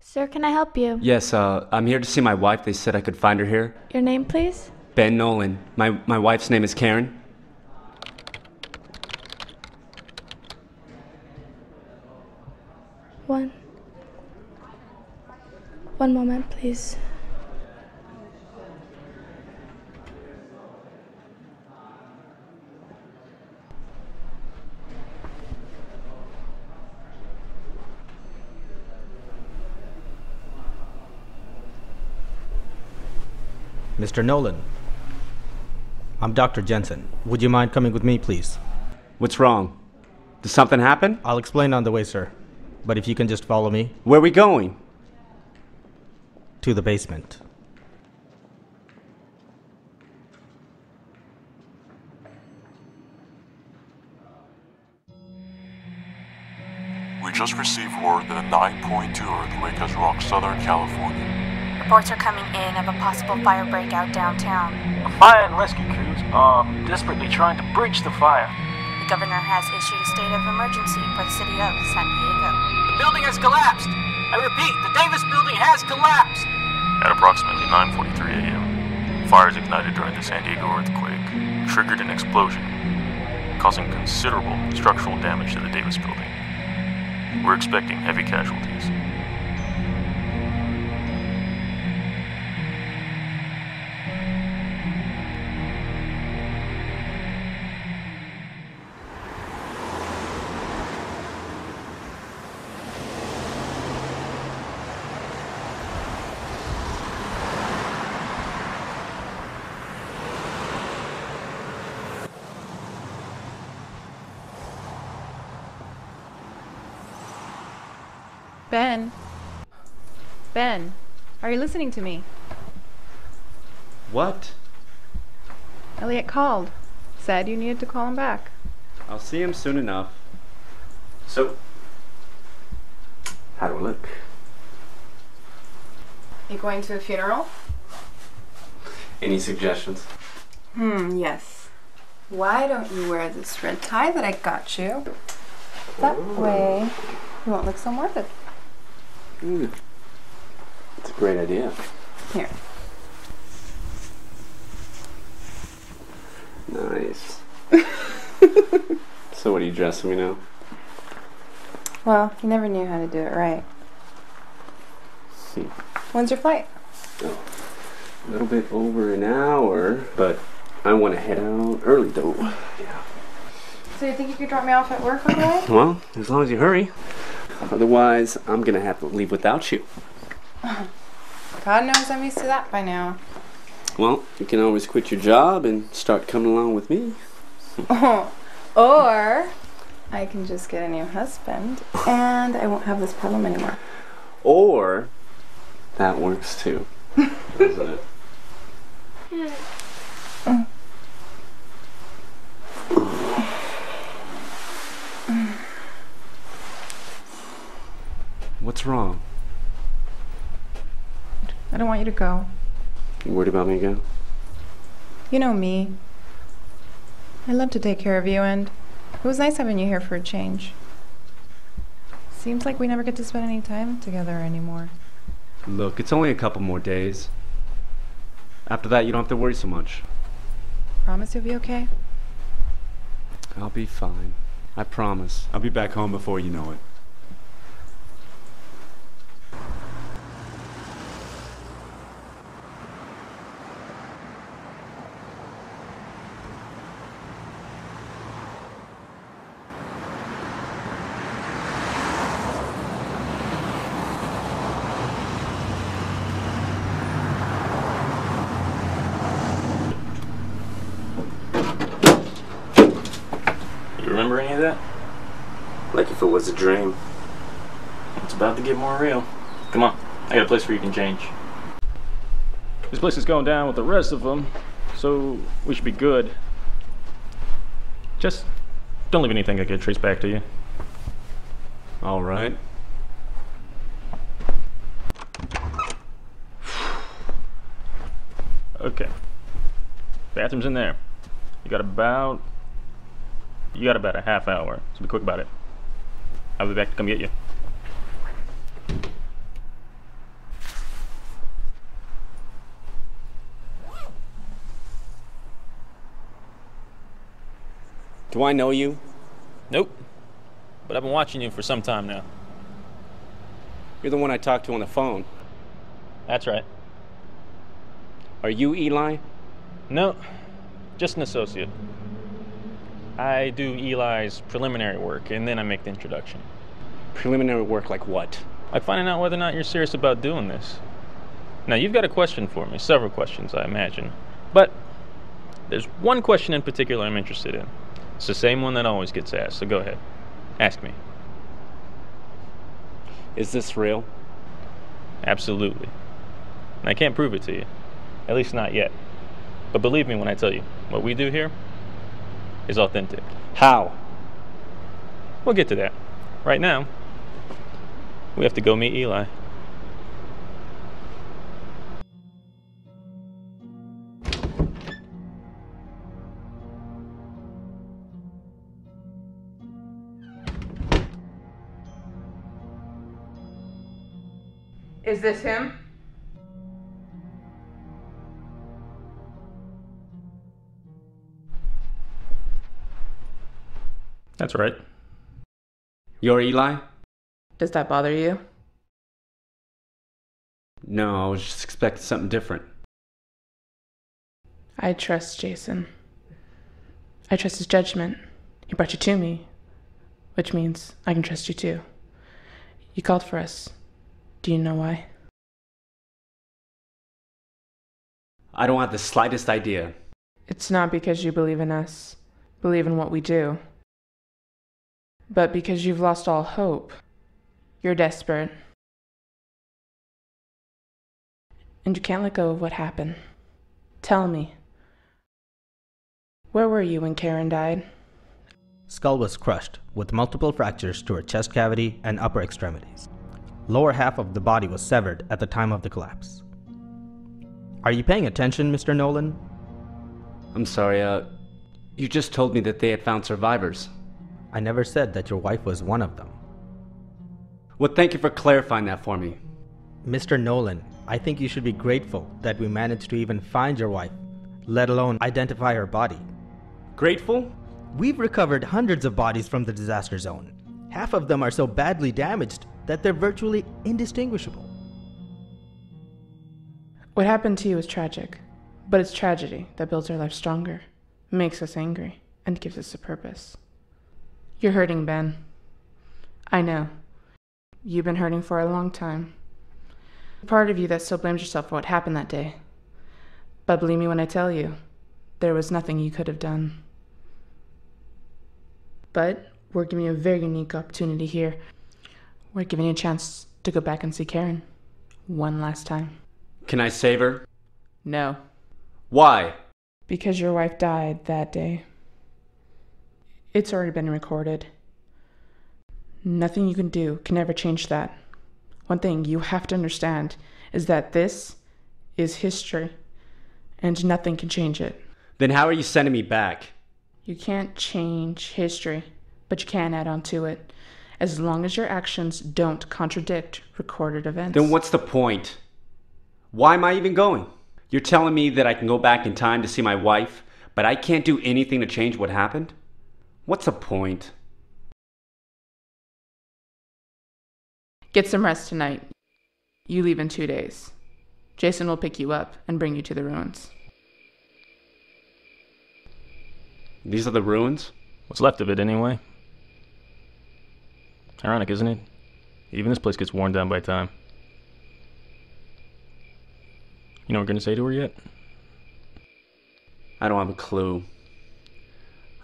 Sir, can I help you? Yes, I'm here to see my wife. They said I could find her here. Your name, please? Ben Nolan. My wife's name is Karen. One moment, please. Mr. Nolan, I'm Dr. Jensen. Would you mind coming with me, please? What's wrong? Did something happen? I'll explain on the way, sir. But if you can just follow me Where are we going? to the basement. We just received word that a 9.2 earthquake has rocked Southern California. Reports are coming in of a possible fire breakout downtown. Fire and rescue crews are desperately trying to bridge the fire. The governor has issued a state of emergency for the city of San Diego. The building has collapsed. I repeat, the Davis building has collapsed. At approximately 9:43 a.m., fires ignited during the San Diego earthquake triggered an explosion, causing considerable structural damage to the Davis building. We're expecting heavy casualties. Ben? Ben, are you listening to me? What? Elliot called. Said you needed to call him back. I'll see him soon enough. So, how do I look? You going to a funeral? Any suggestions? Yes. Why don't you wear this red tie that I got you? That way you won't look so morbid. It's a great idea. Here. Nice. So what are you dressing me now? Well, you never knew how to do it right. When's your flight? Oh, a little bit over an hour, but I want to head out early though. Yeah. So you think you could drop me off at work on the way? Well, as long as you hurry. Otherwise, I'm gonna have to leave without you. God knows I'm used to that by now. Well, you can always quit your job and start coming along with me. Or I can just get a new husband and I won't have this problem anymore. Or that works too, doesn't it? What's wrong? I don't want you to go. You worried about me again? You know me. I love to take care of you, and it was nice having you here for a change. Seems like we never get to spend any time together anymore. Look, it's only a couple more days. After that, you don't have to worry so much. Promise you'll be okay? I'll be fine. I promise. I'll be back home before you know it. You remember any of that? Like if it was a dream. It's about to get more real. Come on, I got a place where you can change. This place is going down with the rest of them, so we should be good. Just don't leave anything that get traced back to you. All right. Okay. Bathroom's in there. You got about a half hour, so be quick about it. I'll be back to come get you. Do I know you? Nope. But I've been watching you for some time now. You're the one I talked to on the phone. That's right. Are you Eli? No, just an associate. I do Eli's preliminary work, and then I make the introduction. Preliminary work like what? Like finding out whether or not you're serious about doing this. Now, you've got a question for me. Several questions, I imagine. But there's one question in particular I'm interested in. It's the same one that always gets asked, so go ahead. Ask me. Is this real? Absolutely. And I can't prove it to you. At least not yet. But believe me when I tell you, what we do here is authentic. How? We'll get to that. Right now, we have to go meet Eli. Is this him? That's right. You're Eli? Does that bother you? No, I was just expecting something different. I trust Jason. I trust his judgment. He brought you to me, which means I can trust you too. You called for us. Do you know why? I don't have the slightest idea. It's not because you believe in us, believe in what we do, but because you've lost all hope. You're desperate. And you can't let go of what happened. Tell me. Where were you when Karen died? Skull was crushed, with multiple fractures to her chest cavity and upper extremities. Lower half of the body was severed at the time of the collapse. Are you paying attention, Mr. Nolan? I'm sorry, you just told me that they had found survivors. I never said that your wife was one of them. Well, thank you for clarifying that for me. Mr. Nolan, I think you should be grateful that we managed to even find your wife, let alone identify her body. Grateful? We've recovered hundreds of bodies from the disaster zone. Half of them are so badly damaged that they're virtually indistinguishable. What happened to you is tragic, but it's tragedy that builds our life stronger, makes us angry, and gives us a purpose. You're hurting, Ben. I know. You've been hurting for a long time. Part of you that still blames yourself for what happened that day. But believe me when I tell you, there was nothing you could have done. But we're giving you a very unique opportunity here. We're giving you a chance to go back and see Karen one last time. Can I save her? No. Why? Because your wife died that day. It's already been recorded. Nothing you can do can ever change that. One thing you have to understand is that this is history, and nothing can change it. Then how are you sending me back? You can't change history, but you can add on to it, as long as your actions don't contradict recorded events. Then what's the point? Why am I even going? You're telling me that I can go back in time to see my wife, but I can't do anything to change what happened? What's the point? Get some rest tonight. You leave in 2 days. Jason will pick you up and bring you to the ruins. These are the ruins? What's left of it, anyway. Ironic, isn't it? Even this place gets worn down by time. You know what we're gonna say to her yet? I don't have a clue.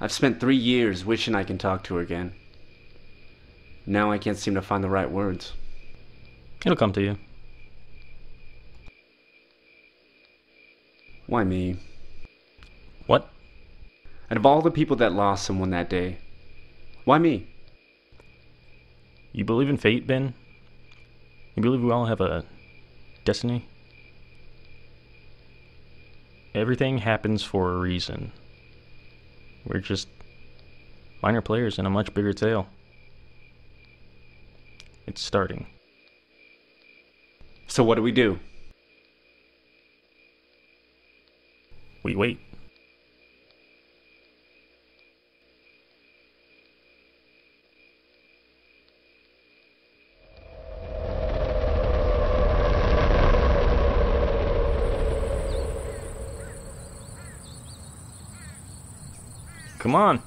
I've spent 3 years wishing I can talk to her again. Now I can't seem to find the right words. It'll come to you. Why me? What? Out of all the people that lost someone that day, why me? You believe in fate, Ben? You believe we all have a destiny? Everything happens for a reason. We're just minor players in a much bigger tale. It's starting. So what do we do? We wait. Come on.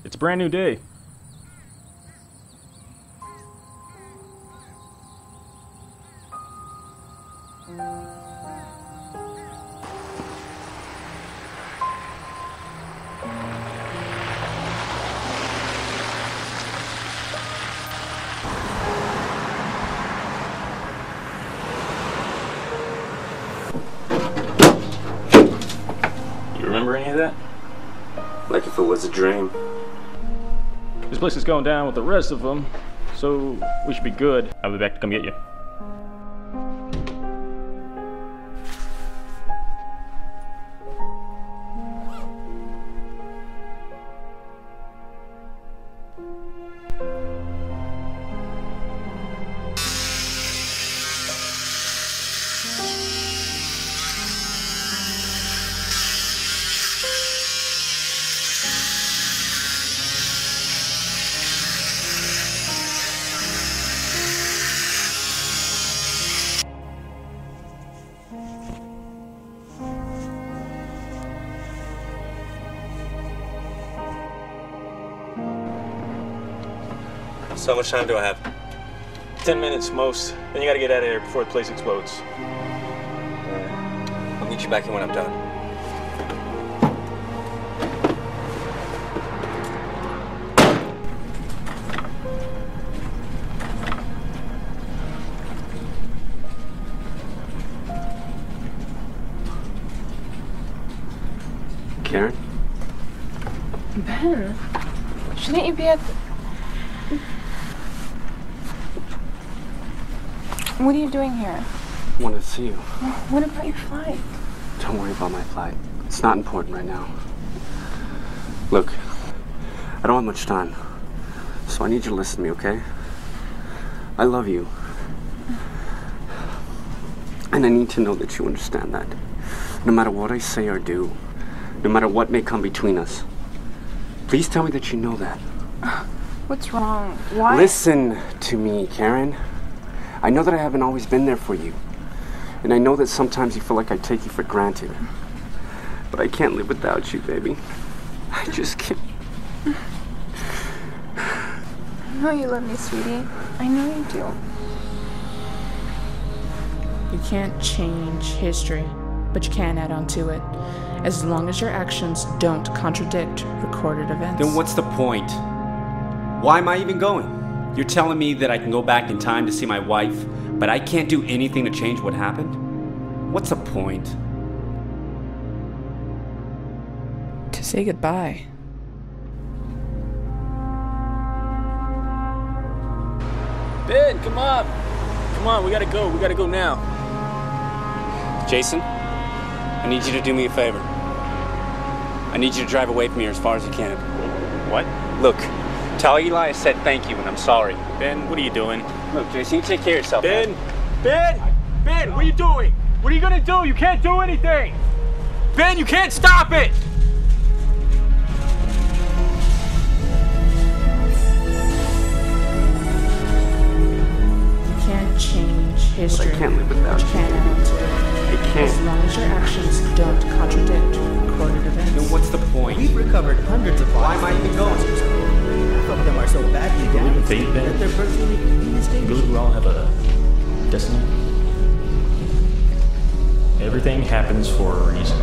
It's a brand new day. You remember any of that? Like if it was a dream. This place is going down with the rest of them, so we should be good. I'll be back to come get you. So how much time do I have? 10 minutes most. Then you gotta get out of here before the place explodes. I'll meet you back here when I'm done. Karen? Ben, shouldn't you be at the... What are you doing here? I wanted to see you. What about your flight? Don't worry about my flight. It's not important right now. Look, I don't have much time, so I need you to listen to me, okay? I love you. And I need to know that you understand that. No matter what I say or do, no matter what may come between us, please tell me that you know that. What's wrong? Why? Listen to me, Karen. I know that I haven't always been there for you. And I know that sometimes you feel like I take you for granted. But I can't live without you, baby. I just can't. I know you love me, sweetie. I know you do. You can't change history, but you can add on to it. As long as your actions don't contradict recorded events. Then what's the point? Why am I even going? You're telling me that I can go back in time to see my wife, but I can't do anything to change what happened? What's the point? To say goodbye. Ben, come on! Come on, we gotta go. We gotta go now. Jason, I need you to do me a favor. I need you to drive away from here as far as you can. What? Look, tell Eli I said thank you and I'm sorry. Ben, what are you doing? Look, Jason, you take care of yourself, Ben! man. Ben! Ben, what are you doing? What are you gonna do? You can't do anything! Ben, you can't stop it! You can't change history. But I can't live without you. you. Can't add on to it. I can't. As long as your actions don't contradict recorded events. Then what's the point? We've recovered hundreds of Why bodies. am I even going? Half of them are so badly believe in damaged fate, Ben? that they're virtually You indistinguishable. believe we all have a destiny? Everything happens for a reason.